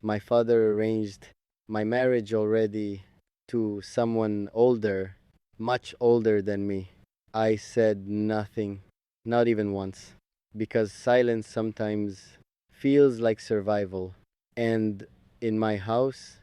My father arranged my marriage already to someone older, much older than me. I said nothing, not even once, because silence sometimes feels like survival. And in my house,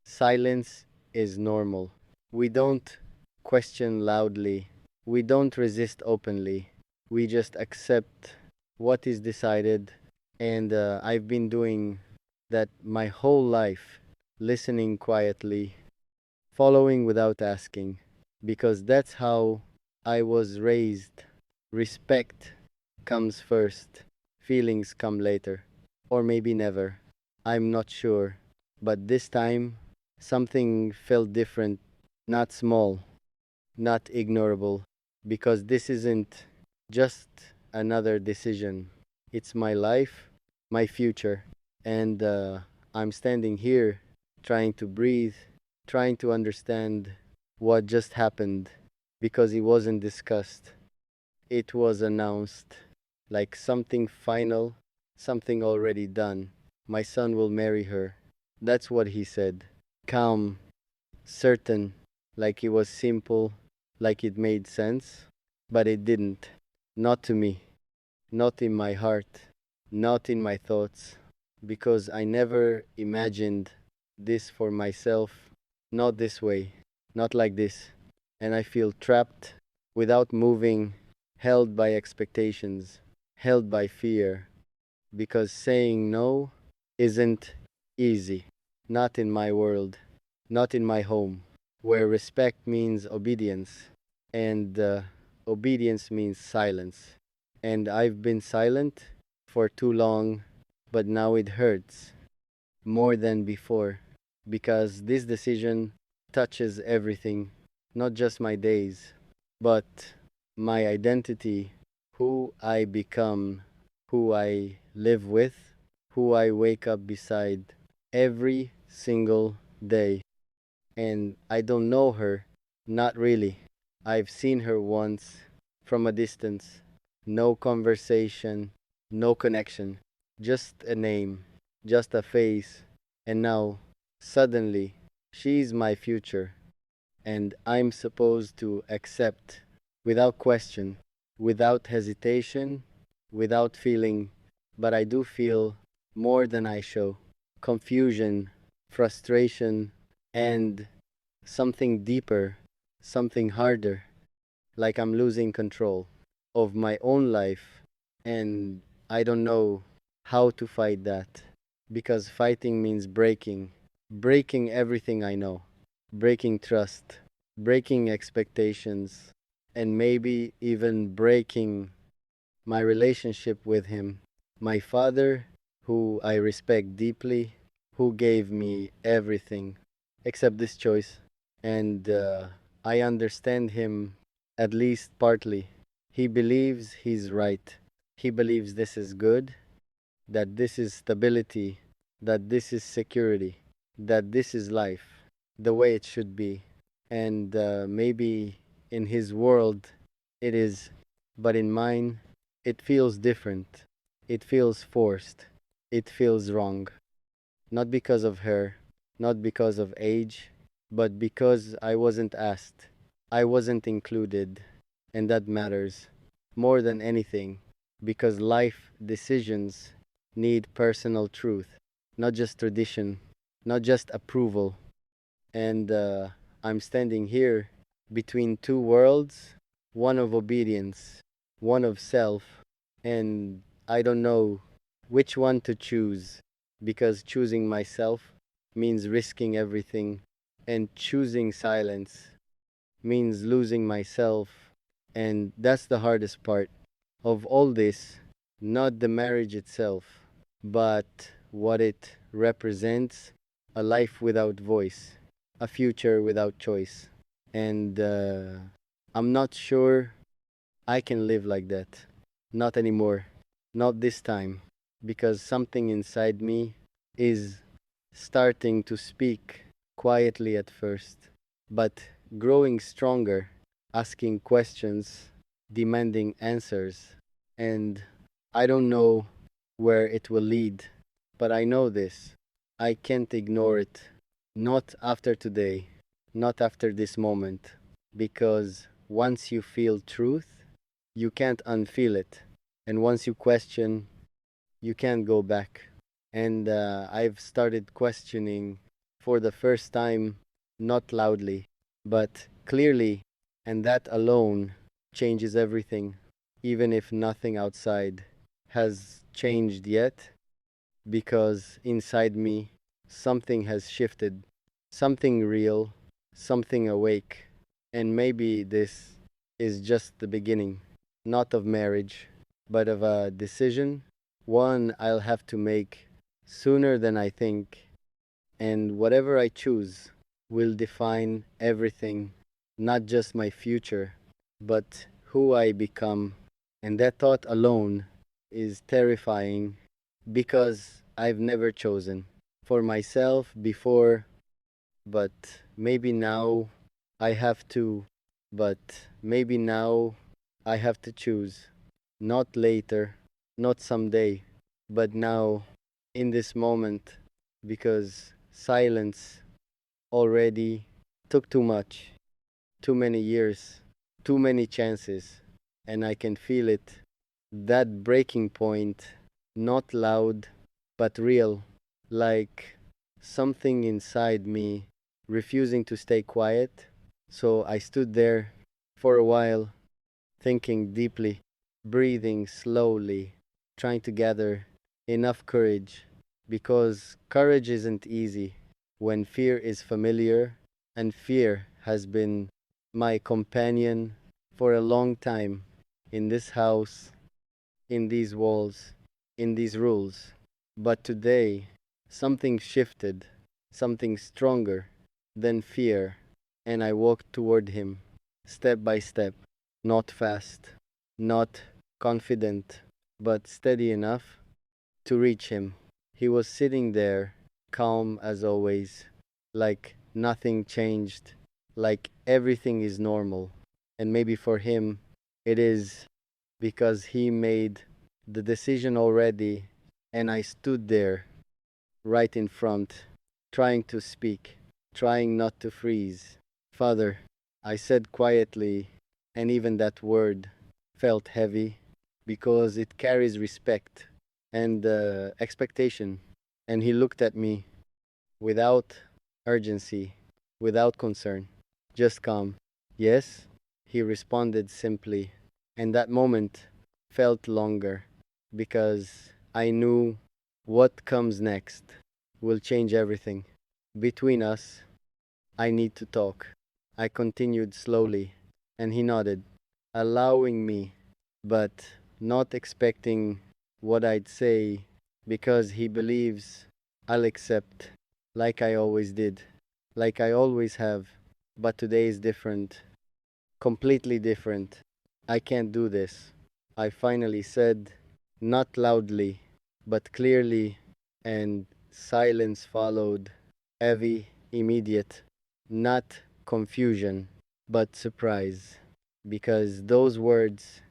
silence is normal. We don't question loudly, we don't resist openly, we just accept what is decided. And I've been doing that my whole life, listening quietly, following without asking, because that's how I was raised. Respect comes first, feelings come later, or maybe never. I'm not sure. But this time, something felt different, not small, not ignorable, because this isn't just another decision. It's my life, my future, and I'm standing here trying to breathe, trying to understand what just happened because it wasn't discussed. It was announced like something final, something already done. My son will marry her. That's what he said. Calm, certain, like it was simple, like it made sense, but it didn't. Not to me, not in my heart, not in my thoughts, because I never imagined this for myself, not this way, not like this. And I feel trapped without moving, held by expectations, held by fear, because saying no isn't easy. Not in my world, not in my home, where respect means obedience, and obedience means silence. And I've been silent for too long, but now it hurts more than before, because this decision touches everything, not just my days, but my identity, who I become, who I live with, who I wake up beside every single day. And I don't know her, not really. I've seen her once from a distance. No conversation, no connection, just a name, just a face. And now, suddenly, she's my future, and I'm supposed to accept without question, without hesitation, without feeling, but I do feel more than I show. Confusion, frustration, and something deeper, something harder, like I'm losing control of my own life, and I don't know how to fight that. Because fighting means breaking everything I know, breaking trust, breaking expectations, and maybe even breaking my relationship with him. My father, who I respect deeply, who gave me everything except this choice. And I understand him at least partly. He believes he's right. He believes this is good, that this is stability, that this is security, that this is life, the way it should be. And maybe in his world it is, but in mine it feels different. It feels forced. It feels wrong. Not because of her, not because of age, but because I wasn't asked. I wasn't included. And that matters more than anything, because life decisions need personal truth, not just tradition, not just approval. And I'm standing here between two worlds, one of obedience, one of self, and I don't know which one to choose, because choosing myself means risking everything, and choosing silence means losing myself. And that's the hardest part of all this, not the marriage itself, but what it represents: a life without voice, a future without choice. And I'm not sure I can live like that. Not anymore. Not this time. Because something inside me is starting to speak quietly at first, but growing stronger, asking questions, demanding answers. And I don't know where it will lead, but I know this. I can't ignore it. Not after today, not after this moment. Because once you feel truth, you can't unfeel it. And once you question, you can't go back. And I've started questioning for the first time, not loudly, but clearly, and that alone changes everything, even if nothing outside has changed yet, because inside me, something has shifted, something real, something awake. And maybe this is just the beginning, not of marriage, but of a decision, one I'll have to make sooner than I think. And whatever I choose will define everything, not just my future, but who I become. And that thought alone is terrifying because I've never chosen for myself before, but maybe now I have to, but maybe now I have to choose. Not later, not someday, but now, in this moment, because silence already took too much, too many years, too many chances, and I can feel it. That breaking point, not loud, but real, like something inside me refusing to stay quiet. So I stood there for a while, thinking deeply, breathing slowly, trying to gather enough courage, because courage isn't easy when fear is familiar, and fear has been my companion for a long time in this house, in these walls, in these rules. But today, something shifted, something stronger than fear, and I walked toward him, step by step, not fast, not confident, but steady enough to reach him. He was sitting there, calm as always, like nothing changed, like everything is normal. And maybe for him, it is because he made the decision already, and I stood there, right in front, trying to speak, trying not to freeze. Father, I said quietly, and even that word felt heavy because it carries respect and expectation. And he looked at me without urgency, without concern, just calm. Yes, he responded simply. And that moment felt longer because I knew what comes next will change everything. Between us, I need to talk. I continued slowly, and he nodded, allowing me, but not expecting what I'd say because he believes I'll accept, like I always did, like I always have. But today is different, completely different. I can't do this. I finally said, not loudly, but clearly, and silence followed, heavy, immediate, not confusion, but surprise, because those words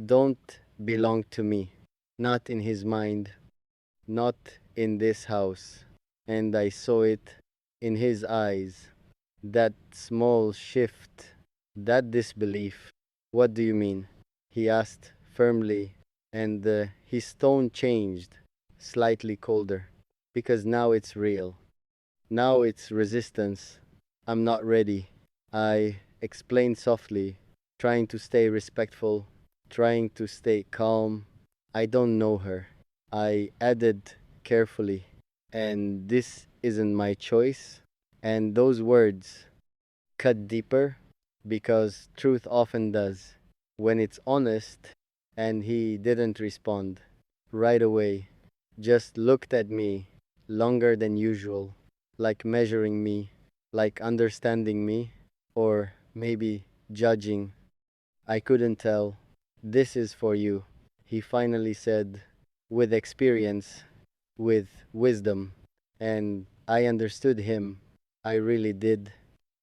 don't belong to me, not in his mind, not in this house. And I saw it in his eyes, that small shift, that disbelief. What do you mean? He asked firmly, and his tone changed, slightly colder, because now it's real. Now it's resistance. I'm not ready. I explained softly, trying to stay respectful, trying to stay calm. I don't know her. I added carefully, and this isn't my choice. And those words cut deeper because truth often does when it's honest, and he didn't respond right away, just looked at me longer than usual, like measuring me, like understanding me, or maybe judging. I couldn't tell. This is for you, he finally said, with experience, with wisdom. And I understood him. I really did.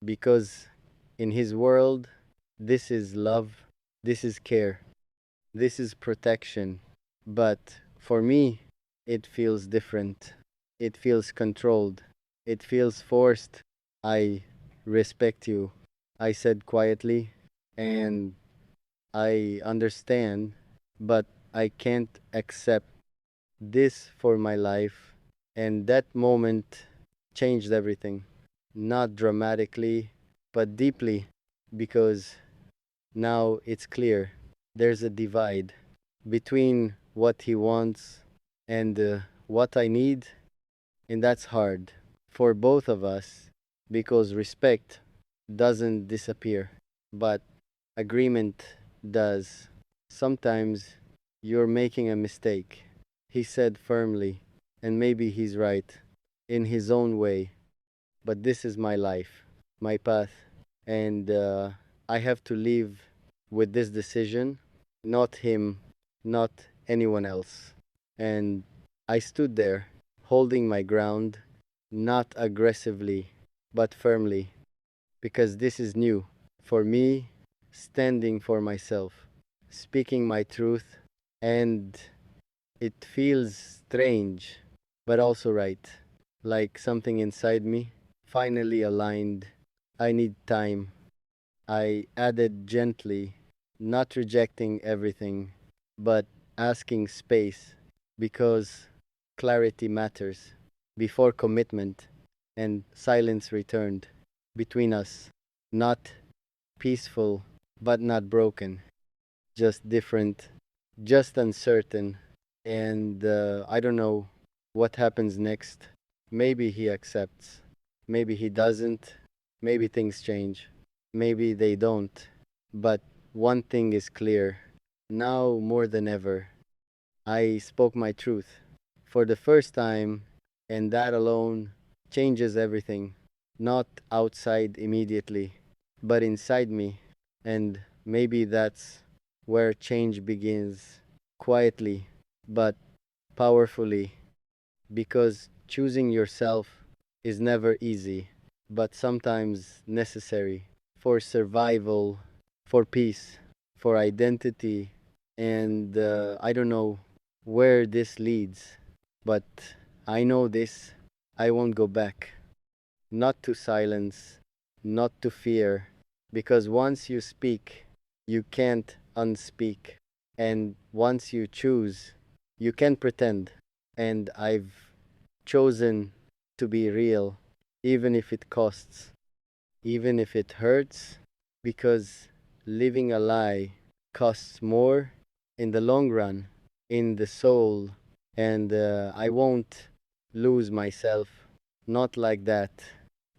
Because in his world, this is love, this is care, this is protection. But for me, it feels different. It feels controlled. It feels forced. I respect you, I said quietly, and I understand, but I can't accept this for my life. And that moment changed everything. Not dramatically, but deeply, because now it's clear there's a divide between what he wants and what I need, and that's hard for both of us because respect doesn't disappear, but agreement does. Sometimes you're making a mistake, he said firmly, and maybe he's right in his own way, but this is my life, my path, and I have to live with this decision, not him, not anyone else. And I stood there, holding my ground, not aggressively, but firmly, because this is new. For me, standing for myself, speaking my truth, and it feels strange, but also right. Like something inside me finally aligned. I need time. I added gently, not rejecting everything, but asking space because clarity matters. Before commitment and silence returned between us, not peaceful, but not broken, just different, just uncertain. And I don't know what happens next. Maybe he accepts, maybe he doesn't, maybe things change, maybe they don't. But one thing is clear now more than ever. I spoke my truth for the first time, and that alone changes everything. Not outside immediately, but inside me. And maybe that's where change begins quietly, but powerfully, because choosing yourself is never easy, but sometimes necessary for survival, for peace, for identity, and I don't know where this leads, but I know this: I won't go back. Not to silence, not to fear, because once you speak, you can't unspeak. And once you choose, you can pretend. And I've chosen to be real, even if it costs, even if it hurts, because living a lie costs more in the long run, in the soul, and I won't lose myself. Not like that.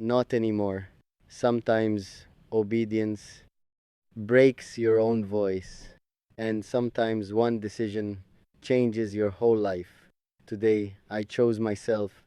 Not anymore. Sometimes obedience breaks your own voice, and sometimes one decision changes your whole life. Today, I chose myself